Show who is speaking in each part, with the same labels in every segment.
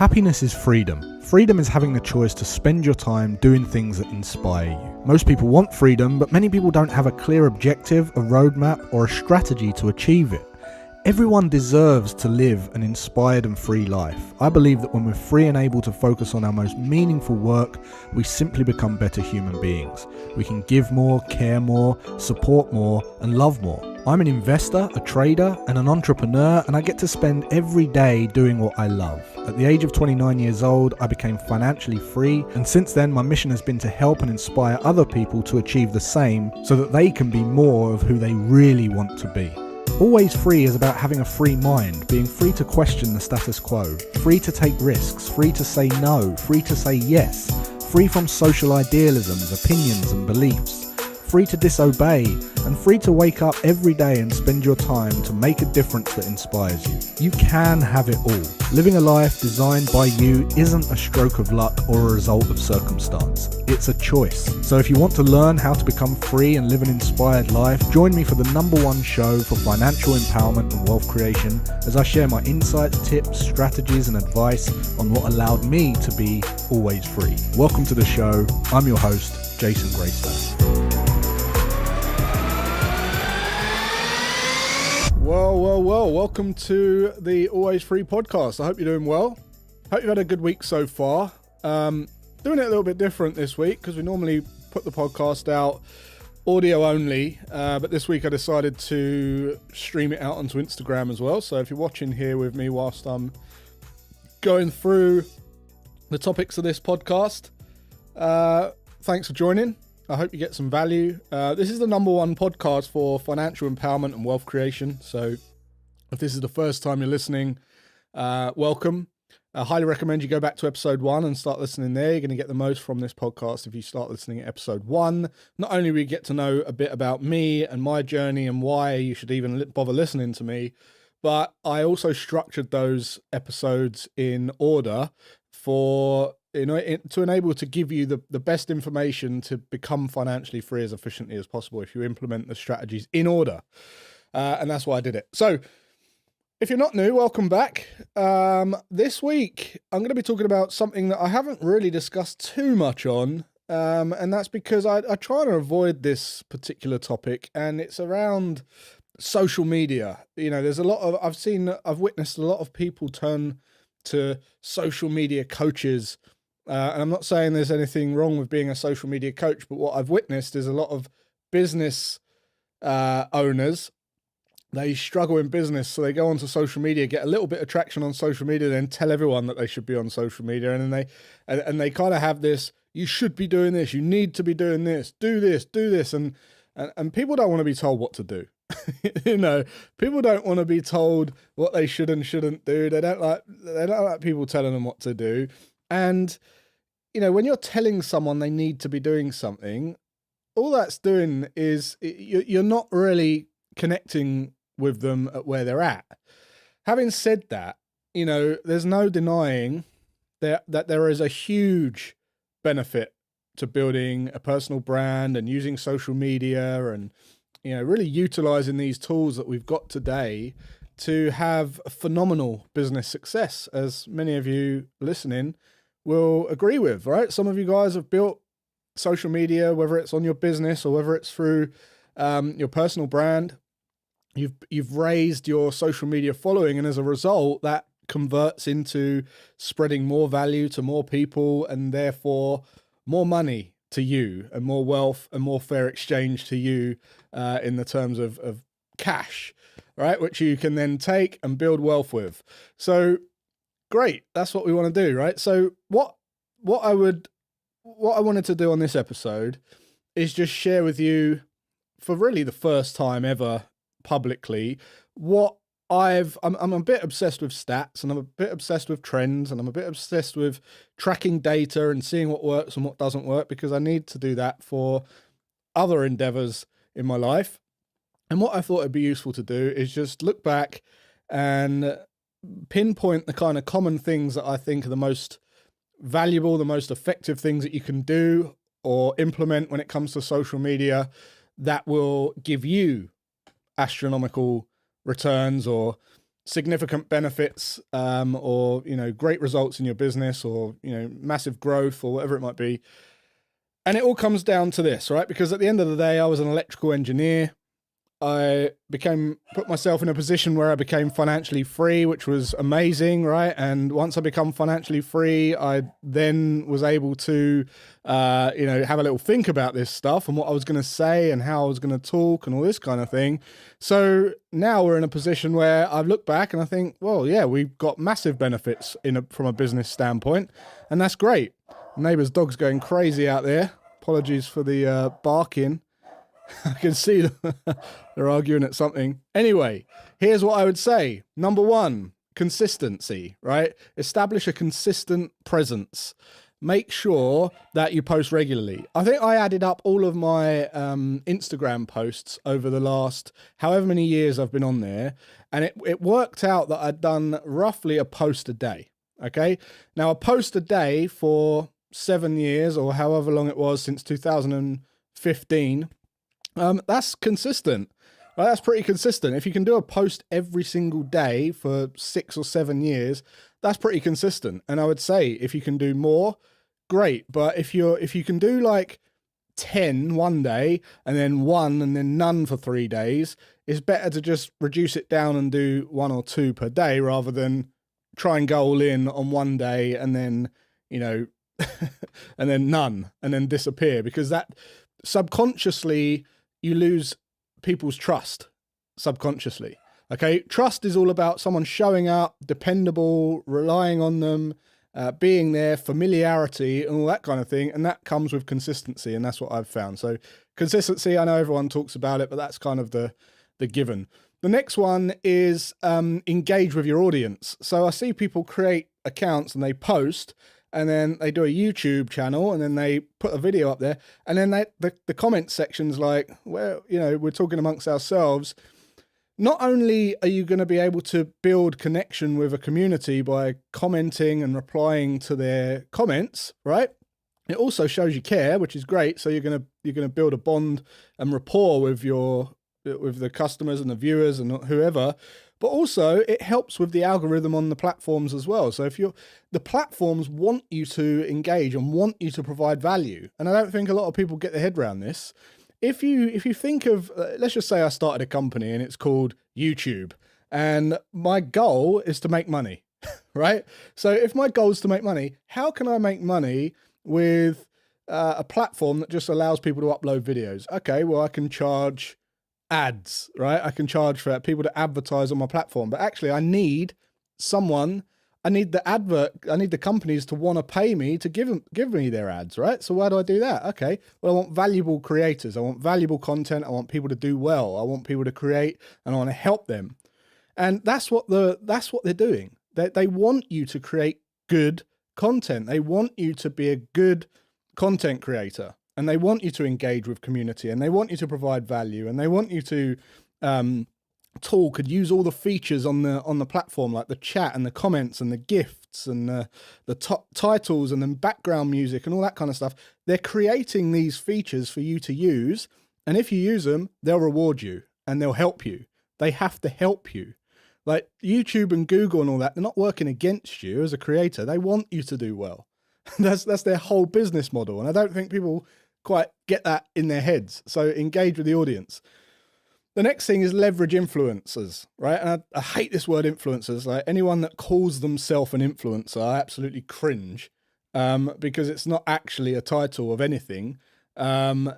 Speaker 1: Happiness is freedom. Freedom is having the choice to spend your time doing things that inspire you. Most people want freedom, but many people don't have a clear objective, a roadmap, or a strategy to achieve it. Everyone deserves to live an inspired and free life. I believe that when we're free and able to focus on our most meaningful work, we simply become better human beings. We can give more, care more, support more, and love more. I'm an investor, a trader, and an entrepreneur, and I get to spend every day doing what I love. At the age of 29 years old, I became financially free, and since then my mission has been to help and inspire other people to achieve the same so that they can be more of who they really want to be. Always Free is about having a free mind, being free to question the status quo, free to take risks, free to say no, free to say yes, free from social idealisms, opinions and beliefs, free to disobey, and free to wake up every day and spend your time to make a difference that inspires you. You can have it all. Living a life designed by you isn't a stroke of luck or a result of circumstance. It's a choice. So if you want to learn how to become free and live an inspired life, join me for the #1 show for financial empowerment and wealth creation as I share my insights, tips, strategies and advice on what allowed me to be always free. Welcome to the show. I'm your host, Jason Greystone. Well, welcome to the Always Free podcast. I hope you're doing well. Hope you've had a good week so far. Doing it a little bit different this week because we normally put the podcast out audio only, but this week I decided to stream it out onto Instagram as well. So if you're watching here with me whilst I'm going through the topics of this podcast, thanks for joining. I hope you get some value. This is the #1 podcast for financial empowerment and wealth creation. So if this is the first time you're listening, welcome. I highly recommend you go back to episode 1 and start listening there. You're going to get the most from this podcast if you start listening at episode 1. Not only will you get to know a bit about me and my journey and why you should even bother listening to me, but I also structured those episodes in order for to enable to give you the best information to become financially free as efficiently as possible if you implement the strategies in order. And that's why I did it. So if you're not new, welcome back. This week, I'm going to be talking about something that I haven't really discussed too much on. And that's because I try to avoid this particular topic, and it's around social media. There's I've witnessed a lot of people turn to social media coaches. And I'm not saying there's anything wrong with being a social media coach, but what I've witnessed is a lot of business owners, they struggle in business. So they go onto social media, get a little bit of traction on social media, then tell everyone that they should be on social media. And then they kind of have this, you should be doing this, you need to be doing this, do this, do this. And people don't want to be told what to do. People don't want to be told what they should and shouldn't do. They don't like people telling them what to do. And, when you're telling someone they need to be doing something, all that's doing is you're not really connecting with them at where they're at. Having said that, there's no denying that there is a huge benefit to building a personal brand and using social media and, really utilizing these tools that we've got today to have phenomenal business success, as many of you listening will agree with, right? Some of you guys have built social media, whether it's on your business or whether it's through your personal brand. You've raised your social media following, and as a result, that converts into spreading more value to more people, and therefore more money to you, and more wealth and more fair exchange to you in the terms of cash, right? Which you can then take and build wealth with. So great. That's what we want to do, right? So what I wanted to do on this episode is just share with you, for really the first time ever publicly, I'm a bit obsessed with stats, and I'm a bit obsessed with trends, and I'm a bit obsessed with tracking data and seeing what works and what doesn't work, because I need to do that for other endeavors in my life. And what I thought it'd be useful to do is just look back and pinpoint the kind of common things that I think are the most valuable, the most effective things that you can do or implement when it comes to social media that will give you astronomical returns or significant benefits, or, great results in your business, or, massive growth, or whatever it might be. And it all comes down to this, right? Because at the end of the day, I was an electrical engineer. I put myself in a position where I became financially free, which was amazing, right? And once I become financially free, I then was able to, have a little think about this stuff and what I was going to say and how I was going to talk and all this kind of thing. So now we're in a position where I've looked back and I think, well, yeah, we've got massive benefits from a business standpoint, and that's great. Neighbour's dog's going crazy out there. Apologies for the barking. I can see them. They're arguing at something. Anyway, here's what I would say. Number one, consistency, right? Establish a consistent presence. Make sure that you post regularly. I think I added up all of my Instagram posts over the last however many years I've been on there, and it worked out that I'd done roughly a post a day, okay? Now, a post a day for 7 years, or however long it was since 2015, that's consistent, right? That's pretty consistent. If you can do a post every single day for 6 or 7 years, that's pretty consistent. And I would say if you can do more, great. But if you can do like 10 one day and then 1 and then none for 3 days, it's better to just reduce it down and do 1 or 2 per day rather than try and go all in on one day and then, and then none and then disappear, because that subconsciously you lose people's trust subconsciously. Okay. Trust is all about someone showing up, dependable, relying on them, being there, familiarity and all that kind of thing. And that comes with consistency. And that's what I've found. So consistency, I know everyone talks about it, but that's kind of the given. The next one is engage with your audience. So I see people create accounts and they post, and then they do a YouTube channel, and then they put a video up there, and then the comment section's like, well, we're talking amongst ourselves. Not only are you going to be able to build connection with a community by commenting and replying to their comments, right? It also shows you care, which is great. So you're going to build a bond and rapport with the customers and the viewers and whoever. But also it helps with the algorithm on the platforms as well. So the platforms want you to engage and want you to provide value. And I don't think a lot of people get their head around this. If you think of, let's just say I started a company and it's called YouTube, and my goal is to make money, right? So if my goal is to make money, how can I make money with a platform that just allows people to upload videos? Okay, well, I can charge ads, right? I can charge for people to advertise on my platform, but actually I need the companies to want to pay me to give me their ads, right? So why do I do that? Okay, well, I want valuable creators. I want valuable content. I want people to do well. I want people to create, and I want to help them. And that's what they're doing. They want you to create good content. They want you to be a good content creator. And they want you to engage with community, and they want you to provide value, and they want you to talk and use all the features on the platform, like the chat and the comments and the gifts and the titles and the background music and all that kind of stuff. They're creating these features for you to use, and if you use them, they'll reward you and they'll help you. They have to help you. Like YouTube and Google and all that, they're not working against you as a creator. They want you to do well. That's their whole business model, and I don't think people quite get that in their heads. So engage with the audience. The next thing is leverage influencers, right? And I hate this word influencers. Like anyone that calls themselves an influencer, I absolutely cringe, because it's not actually a title of anything. An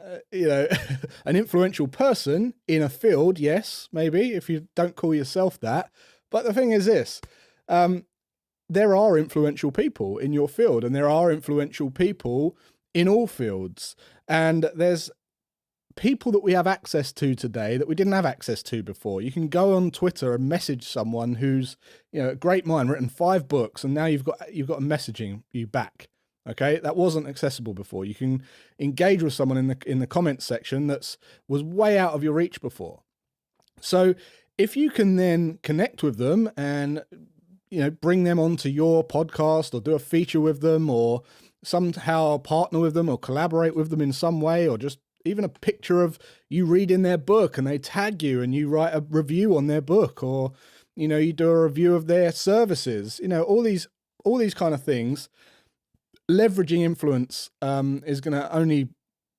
Speaker 1: influential person in a field, yes, maybe, if you don't call yourself that. But the thing is this, there are influential people in your field, and there are influential people in all fields. And there's people that we have access to today that we didn't have access to before. You can go on Twitter and message someone who's, a great mind, written 5 books, and now you've got a messaging you back. Okay, that wasn't accessible before. You can engage with someone in the comments section was way out of your reach before. So if you can then connect with them and bring them onto your podcast, or do a feature with them, or somehow partner with them, or collaborate with them in some way, or just even a picture of you reading their book and they tag you and you write a review on their book, or You do a review of their services, all these kind of things. Leveraging influence is going to only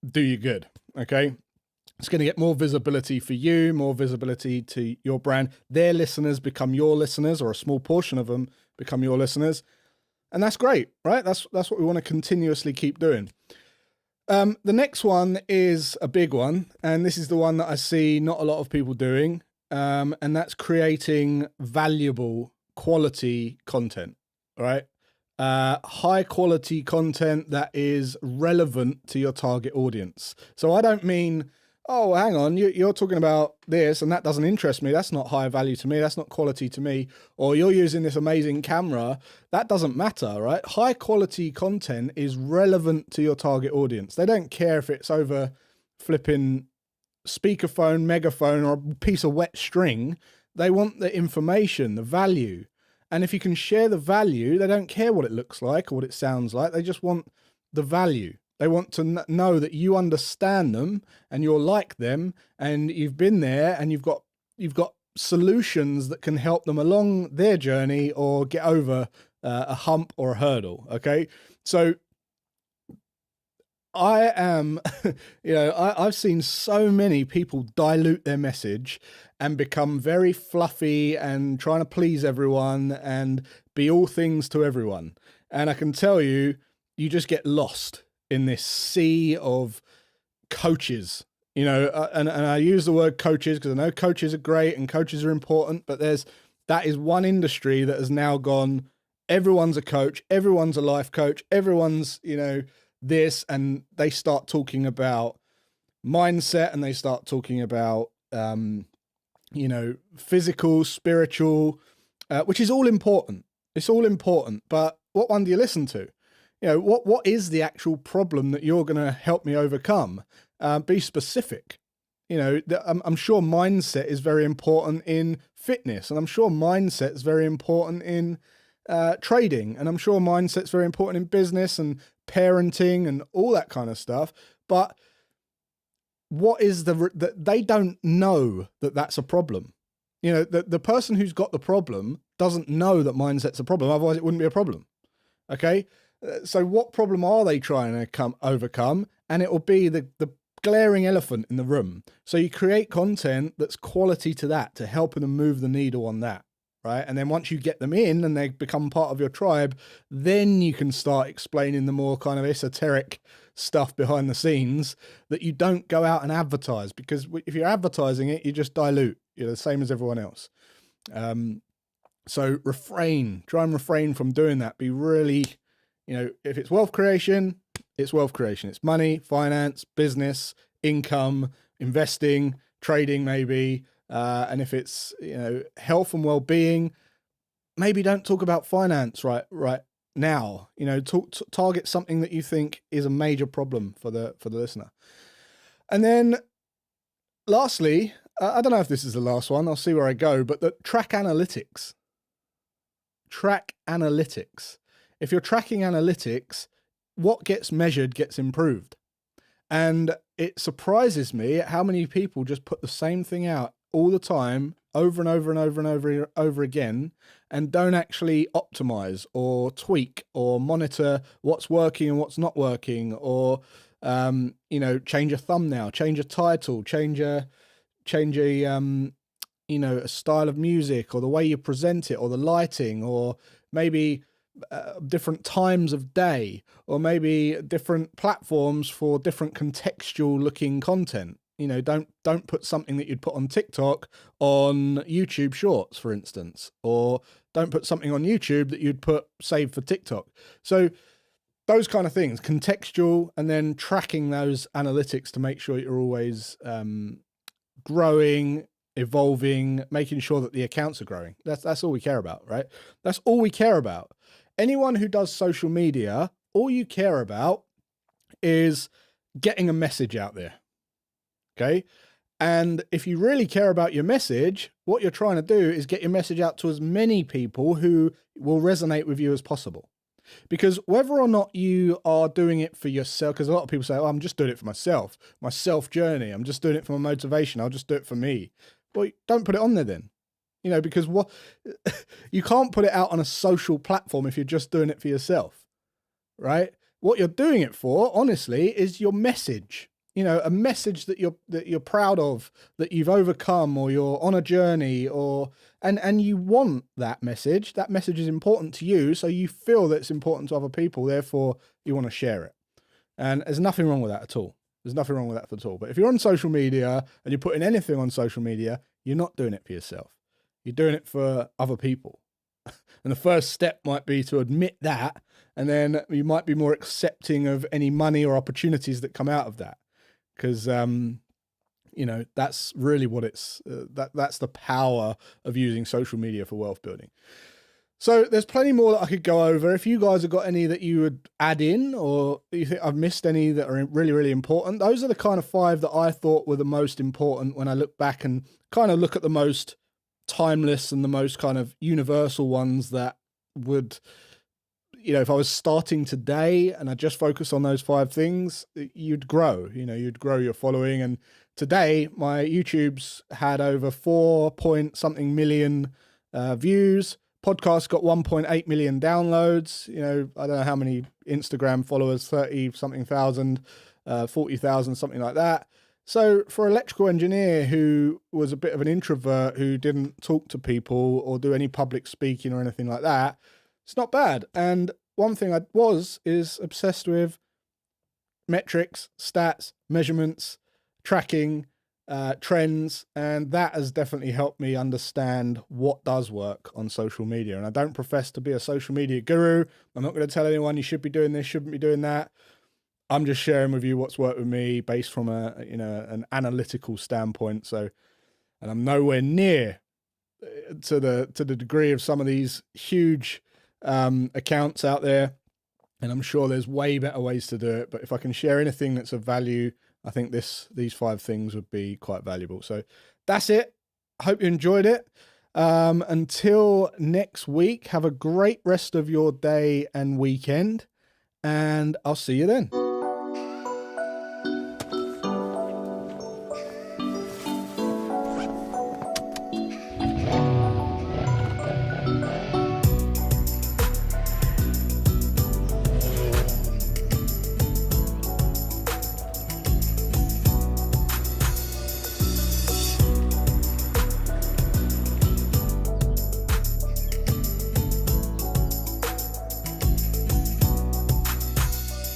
Speaker 1: do you good. Okay. It's going to get more visibility for you, more visibility to your brand. Their listeners become your listeners, or a small portion of them become your listeners. And that's great, right? That's what we want to continuously keep doing. The next one is a big one, and this is the one that I see not a lot of people doing, and that's creating valuable quality content, right? High quality content that is relevant to your target audience. So I don't mean, oh, hang on, you're talking about this and that doesn't interest me. That's not high value to me. That's not quality to me. Or you're using this amazing camera. That doesn't matter, right? High quality content is relevant to your target audience. They don't care if it's over flipping speakerphone, megaphone, or a piece of wet string. They want the information, the value. And if you can share the value, they don't care what it looks like or what it sounds like. They just want the value. They want to know that you understand them and you're like them and you've been there and you've got solutions that can help them along their journey or get over a hump or a hurdle. Okay. So I am, I've seen so many people dilute their message and become very fluffy and trying to please everyone and be all things to everyone. And I can tell you, you just get lost in this sea of coaches, and I use the word coaches because I know coaches are great and coaches are important, but that is one industry that has now gone, everyone's a coach, everyone's a life coach, everyone's, this, and they start talking about mindset and they start talking about, physical, spiritual, which is all important. It's all important, but what one do you listen to? What is the actual problem that you're going to help me overcome? Be specific. I'm sure mindset is very important in fitness, and I'm sure mindset is very important in trading, and I'm sure mindset's very important in business and parenting and all that kind of stuff. But what is they don't know that that's a problem. The person who's got the problem doesn't know that mindset's a problem. Otherwise it wouldn't be a problem. Okay. So what problem are they trying to overcome? And it will be the glaring elephant in the room. So you create content that's quality to that, to helping them move the needle on that, right? And then once you get them in and they become part of your tribe, then you can start explaining the more kind of esoteric stuff behind the scenes that you don't go out and advertise, because if you're advertising it, you just dilute. You're the same as everyone else. So try and refrain from doing that. Be really, if it's wealth creation, it's wealth creation. It's money, finance, business, income, investing, trading, maybe. And if it's, health and well-being, maybe don't talk about finance right now. Target something that you think is a major problem for the listener. And then lastly, I don't know if this is the last one. I'll see where I go, but the track analytics. Track analytics. If you're tracking analytics, what gets measured gets improved. And it surprises me at how many people just put the same thing out all the time, over and over and over and over again, and don't actually optimize or tweak or monitor what's working and what's not working, or, change a thumbnail, change a title, change a style of music, or the way you present it, or the lighting, or maybe different times of day, or maybe different platforms for different contextual looking content. Don't put something that you'd put on TikTok on YouTube Shorts, for instance, or don't put something on YouTube that you'd put saved for TikTok. So those kind of things, contextual, and then tracking those analytics to make sure you're always growing, evolving, making sure that the accounts are growing. That's all we care about, right? That's all we care about. Anyone who does social media, all you care about is getting a message out there. Okay. And if you really care about your message, what you're trying to do is get your message out to as many people who will resonate with you as possible. Because whether or not you are doing it for yourself, because a lot of people say, oh, I'm just doing it for myself, my self journey. I'm just doing it for my motivation. I'll just do it for me. Well, don't put it on there then. because what you can't put it out on a social platform if you're just doing it for yourself, right? What you're doing it for, honestly, is your message. A message that you're proud of, that you've overcome, or you're on a journey, and you want that message. That message is important to you, so you feel that it's important to other people. Therefore, you want to share it. And there's nothing wrong with that at all. There's nothing wrong with that at all. But if you're on social media and you're putting anything on social media, you're not doing it for yourself. You're doing it for other people. And the first step might be to admit that, and then you might be more accepting of any money or opportunities that come out of that. Because, that's really what that's the power of using social media for wealth building. So there's plenty more that I could go over. If you guys have got any that you would add in, or you think I've missed any that are really, really important, those are the kind of 5 that I thought were the most important when I look back and kind of look at the most timeless and the most kind of universal ones that would, if I was starting today and I just focus on those 5 things, you'd grow, you'd grow your following. And today my YouTube's had over 4-point-something million views. Podcast got 1.8 million downloads. I don't know how many Instagram followers, 30-something thousand, 40,000, something like that. So for an electrical engineer who was a bit of an introvert, who didn't talk to people or do any public speaking or anything like that, it's not bad. And one thing is obsessed with metrics, stats, measurements, tracking, trends, and that has definitely helped me understand what does work on social media. And I don't profess to be a social media guru. I'm not going to tell anyone you should be doing this, shouldn't be doing that. I'm just sharing with you what's worked with me based from an analytical standpoint. So, and I'm nowhere near to the degree of some of these huge accounts out there, and I'm sure there's way better ways to do it. But if I can share anything that's of value, I think these 5 things would be quite valuable. So that's it. I hope you enjoyed it. Until next week, have a great rest of your day and weekend, and I'll see you then.